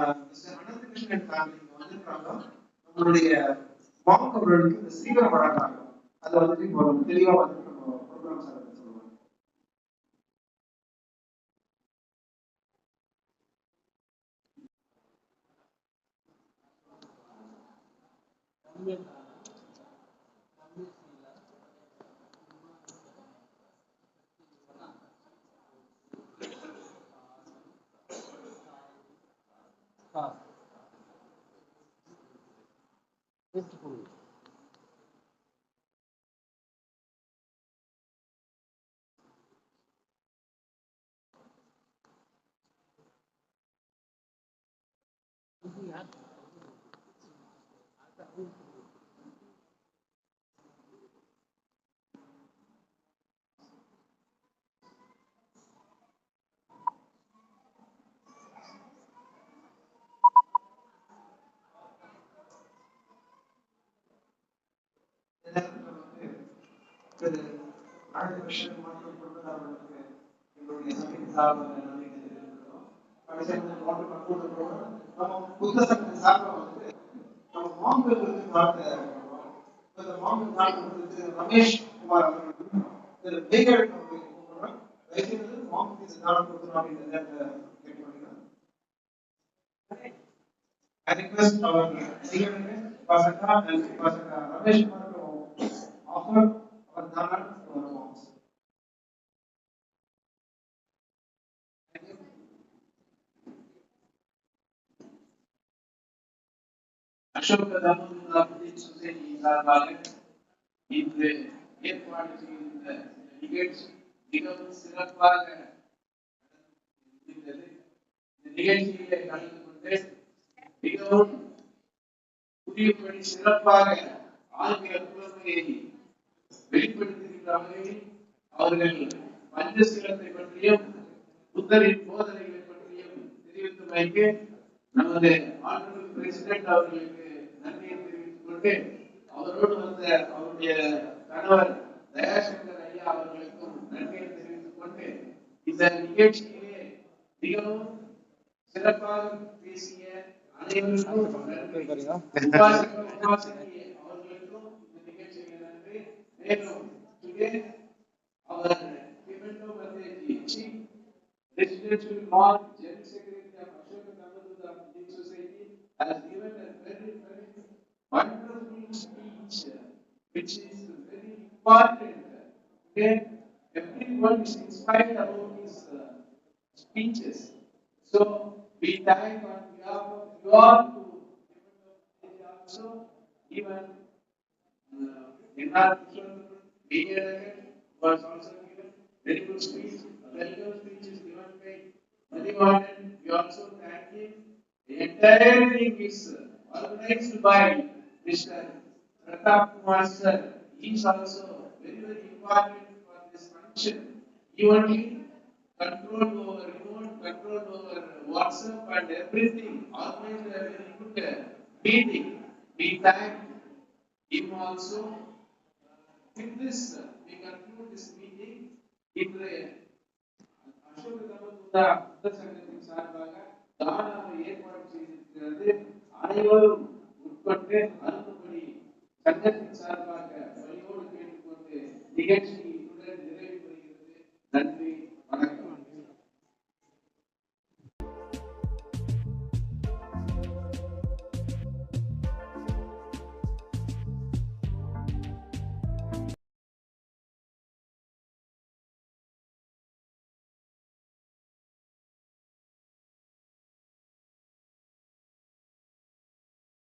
Ananthakrishnan family வந்திருக்காங்க. நம்மளுடைய மாங்க் அவர்களுக்கு இந்த சீக்கிரம் வழங்குறாங்க. அதை வந்து இப்போ தெளிவா வந்து நம்ம ப்ரோக்ராம் சார் சொல்லுவாங்க. Ramesh Kumar I request our secretary, Pasaka and Pasaka Ramesh Kumar to offer our தான் வருவோம். அசோக தாமோதர சொசைட்டி சார்பாக இன்று ஏற்பாடு செய்திருந்த நிகழ்ச்சி மிகவும் சிறப்பாக இருந்தது. இந்த நிகழ்ச்சியிலே கலந்து கொண்டு மிகவும் புதியபடி சிறப்பாக ஆங்கில புலமையை வெளிப்படுத்துகின்ற வகையில் அவர்கள் பஞ்சசீலத்தை பற்றியும் புத்தரின் போதனைகளை பற்றியும் தெரிவித்து வைக்க நமது ஆண்டவர் பிரசிடென்ட் அவர்களுக்கு நன்றியை தெரிவித்துக் கொண்டு அவரோடு வந்த அவருடைய கணவர் தயாசங்கர் ஐயா அவர்களுக்கும் நன்றியை தெரிவித்துக் கொண்டு இந்த நிகழ்ச்சியிலே மிகவும் சிறப்பாக பேசிய அனைவருக்கும் நன்றி. அவர்களுக்கும் இந்த நிகழ்ச்சியை நன்றி. மேலும் our Pimento Bateji, Chief Residential Mall General Secretary of Ashoka Damodaram Buddhist Society, has given a very wonderful speech, which is very important. Okay, everyone is inspired about his speeches. So we thank on behalf of you all to also even was also given very good speech. A welcome speech is given by Manivardan. We also thank him. The entire thing is organized by Mr. Pratap Kumar sir. He is also very important for this function. He only control over remote, control over WhatsApp and everything. Organized a very good meeting. We thank him also. With this, we conclude this meeting. இன்று அசோக தாமோதர புத்த சங்கத்தின் சார்பாக தானாக ஏற்பாடு செய்திருக்கிறது. அனைவரும் உட்பட்டு அருந்தபடி சங்கத்தின் சார்பாக வழியோடு கேட்டுக்கொண்டு நிகழ்ச்சி